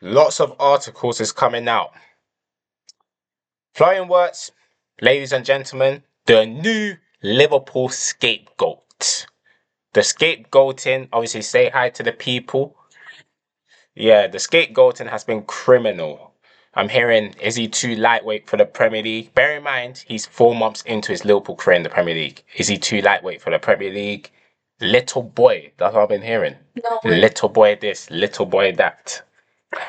Lots of articles is coming out. Florian Wirtz, ladies and gentlemen, the new Liverpool scapegoat. The scapegoating, obviously say hi to the people. Yeah, the scapegoating has been criminal. I'm hearing, is he too lightweight for the Premier League? Bear in mind, he's 4 months into his Liverpool career in the Premier League. Is he too lightweight for the Premier League? Little boy, that's what I've been hearing. No way. Little boy this, little boy that.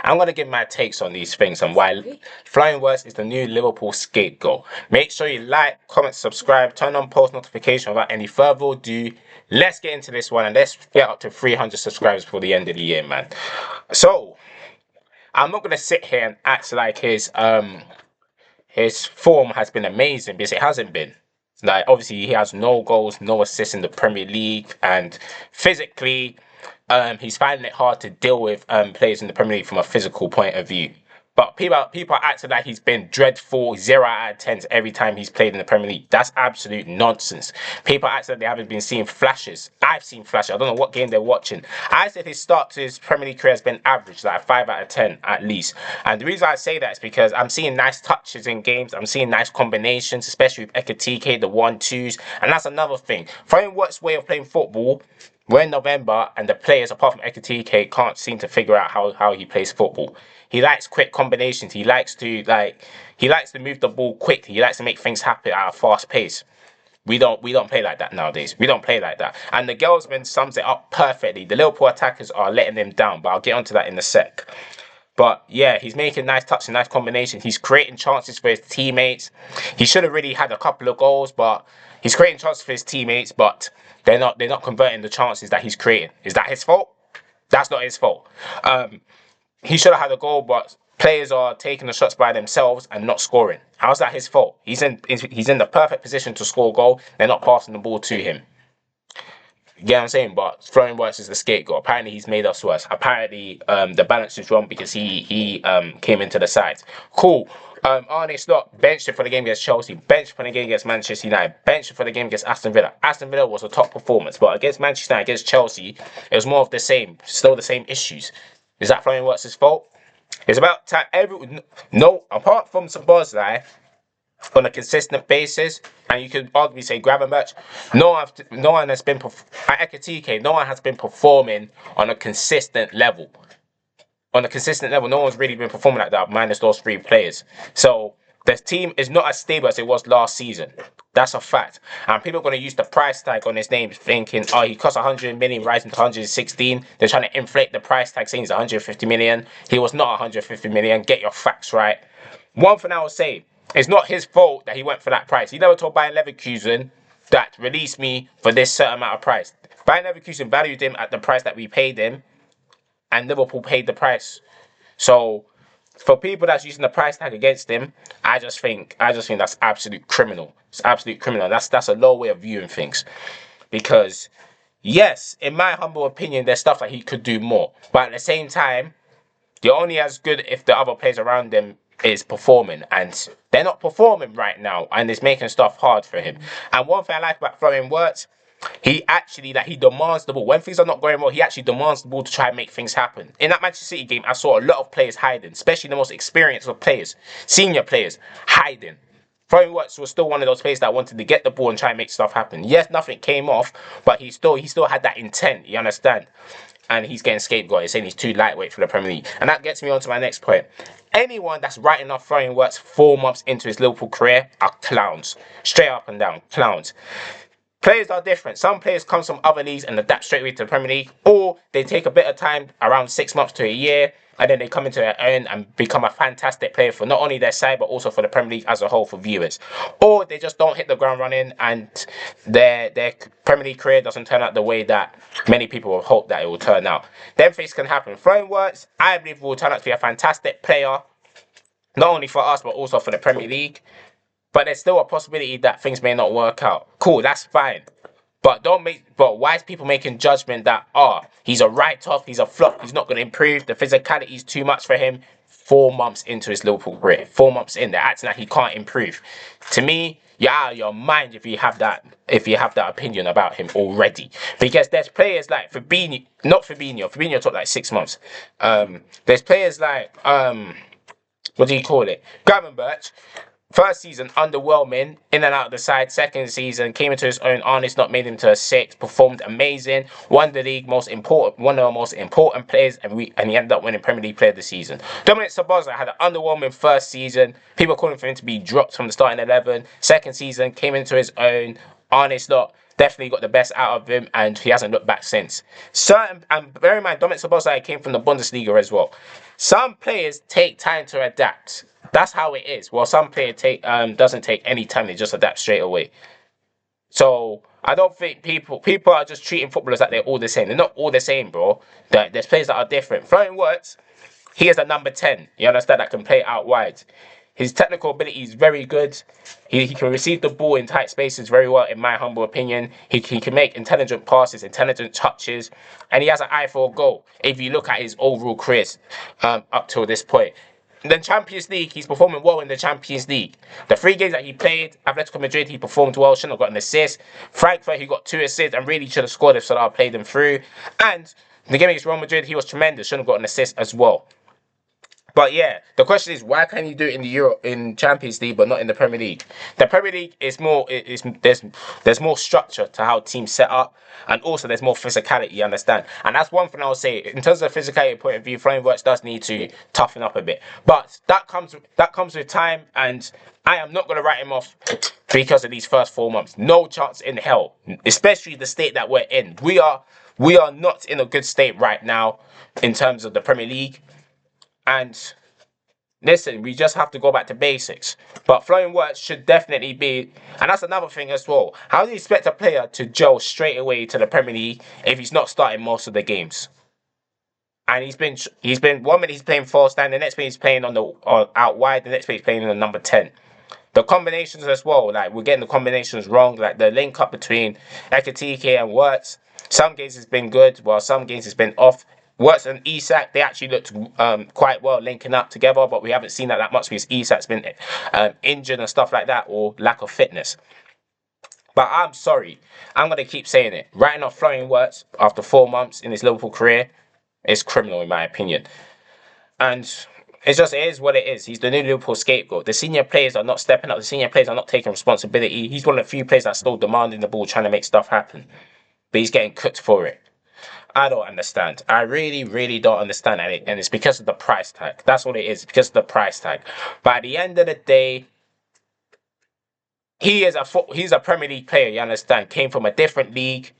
I'm going to give my takes on these things and why Flying Words is the new Liverpool scapegoat. Make sure you like, comment, subscribe, turn on post notification. Without any further ado, let's get into this one and let's get up to 300 subscribers before the end of the year, man. So, I'm not going to sit here and act like his form has been amazing because it hasn't been. Like, obviously, he has no goals, no assists in the Premier League, and physically, he's finding it hard to deal with players in the Premier League from a physical point of view. But people are acting like he's been dreadful, 0 out of 10s every time he's played in the Premier League. That's absolute nonsense. People act like they haven't been seeing flashes. I've seen flashes. I don't know what game they're watching. I said his start to his Premier League career has been average, like 5 out of 10 at least. And the reason I say that is because I'm seeing nice touches in games. I'm seeing nice combinations, especially with Ekatike, the 1-2s. And that's another thing. Finding Wirtz's way of playing football, we're in November and the players, apart from Ekatike, can't seem to figure out how he plays football. He likes quick combinations. He likes to move the ball quickly. He likes to make things happen at a fast pace. We don't play like that nowadays. We don't play like that. And the Girlsman sums it up perfectly. The Liverpool attackers are letting him down, but I'll get onto that in a sec. But yeah, he's making nice touches, nice combinations. He's creating chances for his teammates. He should have really had a couple of goals, but he's creating chances for his teammates, but they're not converting the chances that he's creating. Is that his fault? That's not his fault. He should have had a goal, but players are taking the shots by themselves and not scoring. How's that his fault? He's in the perfect position to score a goal. They're not passing the ball to him. You get what I'm saying? But Florian Wirtz is the scapegoat. Apparently, he's made us worse. Apparently, the balance is wrong because he came into the side. Cool. Arne Slot benched it for the game against Chelsea, benched for the game against Manchester United, benched for the game against Aston Villa. Aston Villa was a top performance, but against Manchester United, against Chelsea, it was more of the same, still the same issues. Is that Florian Wirtz's fault? It's about time. No, apart from Sabozlai, on a consistent basis, and you could arguably say Gravenberch, no one has been at Ekatike, no one has been performing on a consistent level. On a consistent level, no one's really been performing like that, minus those 3 players. So the team is not as stable as it was last season. That's a fact. And people are going to use the price tag on his name thinking, oh, he cost 100 million, rising to 116. They're trying to inflate the price tag, saying he's 150 million. He was not 150 million. Get your facts right. One thing I will say, it's not his fault that he went for that price. He never told Bayern Leverkusen that release me for this certain amount of price. Bayern Leverkusen valued him at the price that we paid him, and Liverpool paid the price. So for people that's using the price tag against him, I just think that's absolute criminal. It's absolute criminal. That's a low way of viewing things. Because yes, in my humble opinion, there's stuff that he could do more. But at the same time, you're only as good if the other players around them is performing, and they're not performing right now, and it's making stuff hard for him. And one thing I like about Florian Wirtz, he actually he demands the ball. When things are not going well, he actually demands the ball to try and make things happen. In that Manchester City game, I saw a lot of players hiding, especially the most experienced of players, senior players, hiding. Florian Wirtz was still one of those players that wanted to get the ball and try and make stuff happen. Yes, nothing came off, but he still had that intent, you understand? And he's getting scapegoated, saying he's too lightweight for the Premier League. And that gets me on to my next point. Anyone that's writing off Florian Wirtz 4 months into his Liverpool career are clowns. Straight up and down, clowns. Players are different. Some players come from other leagues and adapt straight away to the Premier League, or they take a bit of time, around 6 months to a year, and then they come into their own and become a fantastic player for not only their side, but also for the Premier League as a whole for viewers. Or they just don't hit the ground running and their Premier League career doesn't turn out the way that many people will hope that it will turn out. Then things can happen. Florian Wirtz, I believe, will turn out to be a fantastic player, not only for us, but also for the Premier League. But there's still a possibility that things may not work out. Cool, that's fine. But why is people making judgment that he's a write-off, he's a flop, he's not going to improve, the physicality is too much for him? 4 months into his Liverpool career, 4 months in, they're acting like he can't improve. To me, you're out of your mind if you have that opinion about him already. Because there's players like Fabinho, not Fabinho. Fabinho took like 6 months. There's players like what do you call it? Gravenberch. First season, underwhelming, in and out of the side. Second season, came into his own. Arne's not made him to a 6. Performed amazing. Won the league, one of the most important players, and he ended up winning Premier League Player of the Season. Dominic Szoboszlai had an underwhelming first season. People calling for him to be dropped from the starting 11. Second season, came into his own. Arne's not. Definitely got the best out of him, and he hasn't looked back since. And bear in mind, Dominic Szoboszlai came from the Bundesliga as well. Some players take time to adapt. That's how it is. Well, some player doesn't take any time; they just adapt straight away. So I don't think people are just treating footballers like they're all the same. They're not all the same, bro. There's players that are different. Florian Wirtz, he is a number 10. You understand? That can play out wide. His technical ability is very good. He can receive the ball in tight spaces very well, in my humble opinion. He can make intelligent passes, intelligent touches, and he has an eye for a goal. If you look at his overall career up till this point. In the Champions League, he's performing well in the Champions League. The 3 games that he played, Atletico Madrid, he performed well, shouldn't have got an assist. Frankfurt, he got 2 assists and really should have scored if Salah played him through. And the game against Real Madrid, he was tremendous, shouldn't have got an assist as well. But yeah, the question is, why can't you do it in Champions League but not in the Premier League? The Premier League is there's more structure to how teams set up, and also there's more physicality, you understand? And that's one thing I'll say. In terms of physicality point of view, Florian Wirtz does need to toughen up a bit. But that comes with time, and I am not gonna write him off because of these first 4 months. No chance in hell. Especially the state that we're in. We are not in a good state right now in terms of the Premier League. And listen, we just have to go back to basics. But Florian Wirtz should definitely be, and that's another thing as well. How do you expect a player to gel straight away to the Premier League if he's not starting most of the games? And he's been 1 minute he's playing false nine, the next minute he's playing out wide, the next minute he's playing in the number 10. The combinations as well, like we're getting the combinations wrong, like the link up between Ekitike and Wirtz. Some games has been good, while some games has been off. Wirtz and Isak, they actually looked quite well linking up together, but we haven't seen that much because Isak's been injured and stuff like that, or lack of fitness. But I'm sorry, I'm going to keep saying it. Writing off Florian Wirtz after 4 months in his Liverpool career is criminal in my opinion. And it is what it is. He's the new Liverpool scapegoat. The senior players are not stepping up. The senior players are not taking responsibility. He's one of the few players that's still demanding the ball, trying to make stuff happen. But he's getting cooked for it. I don't understand. I really, really don't understand it. And it's because of the price tag. That's what it is. Because of the price tag. But at the end of the day, he's a Premier League player, you understand. Came from a different league.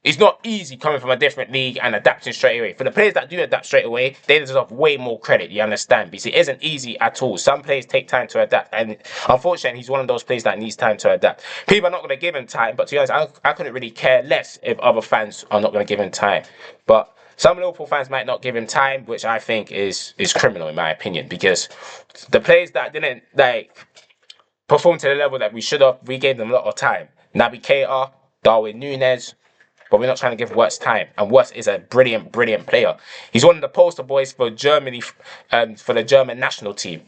It's not easy coming from a different league and adapting straight away. For the players that do adapt straight away, they deserve way more credit, you understand? Because it isn't easy at all. Some players take time to adapt. And unfortunately, he's one of those players that needs time to adapt. People are not going to give him time. But to be honest, I couldn't really care less if other fans are not going to give him time. But some Liverpool fans might not give him time, which I think is criminal in my opinion. Because the players that didn't perform to the level that we should have, we gave them a lot of time. Naby Keita, Darwin Núñez. But we're not trying to give Wirtz time. And Wirtz is a brilliant, brilliant player. He's one of the poster boys for Germany, for the German national team.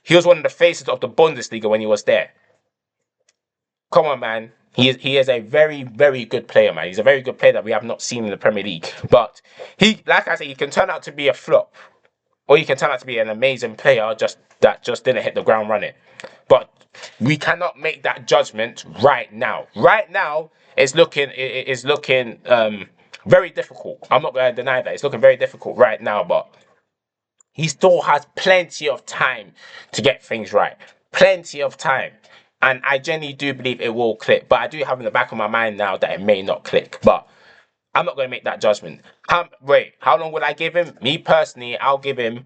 He was one of the faces of the Bundesliga when he was there. Come on, man. He is a very, very good player, man. He's a very good player that we have not seen in the Premier League. But like I said, he can turn out to be a flop. Or he can turn out to be an amazing player that just didn't hit the ground running. But we cannot make that judgment right now. Right now, it's looking very difficult. I'm not going to deny that. It's looking very difficult right now, but he still has plenty of time to get things right. Plenty of time. And I genuinely do believe it will click. But I do have in the back of my mind now that it may not click. But I'm not going to make that judgment. How long would I give him? Me personally, I'll give him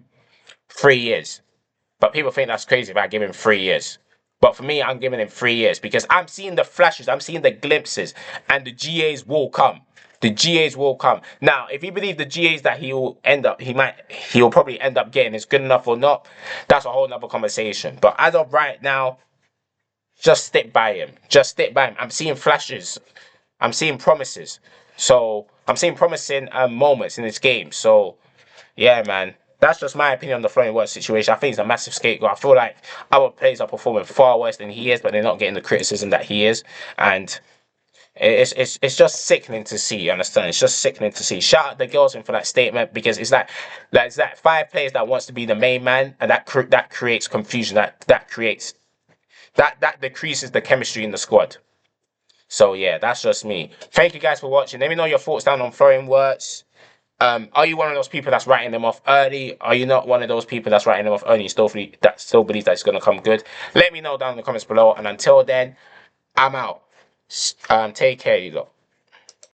3 years. But people think that's crazy if I give him 3 years. But for me, I'm giving him 3 years because I'm seeing the flashes, I'm seeing the glimpses, and the GAs will come. The GAs will come. Now, if you believe the GAs that he'll probably end up getting is good enough or not, that's a whole nother conversation. But as of right now, just stick by him. Just stick by him. I'm seeing flashes. I'm seeing promises. So I'm seeing promising moments in this game. So yeah, man. That's just my opinion on the Florian Wirtz situation. I think he's a massive scapegoat. I feel like our players are performing far worse than he is, but they're not getting the criticism that he is. And it's just sickening to see. You understand? It's just sickening to see. Shout out the girls in for that statement because it's like five players that wants to be the main man, and that creates confusion. That creates that decreases the chemistry in the squad. So yeah, that's just me. Thank you guys for watching. Let me know your thoughts down on Florian Wirtz. Are you one of those people that's writing them off early? Are you not one of those people that's writing them off early and still believes that it's going to come good? Let me know down in the comments below. And until then, I'm out. Take care, you lot.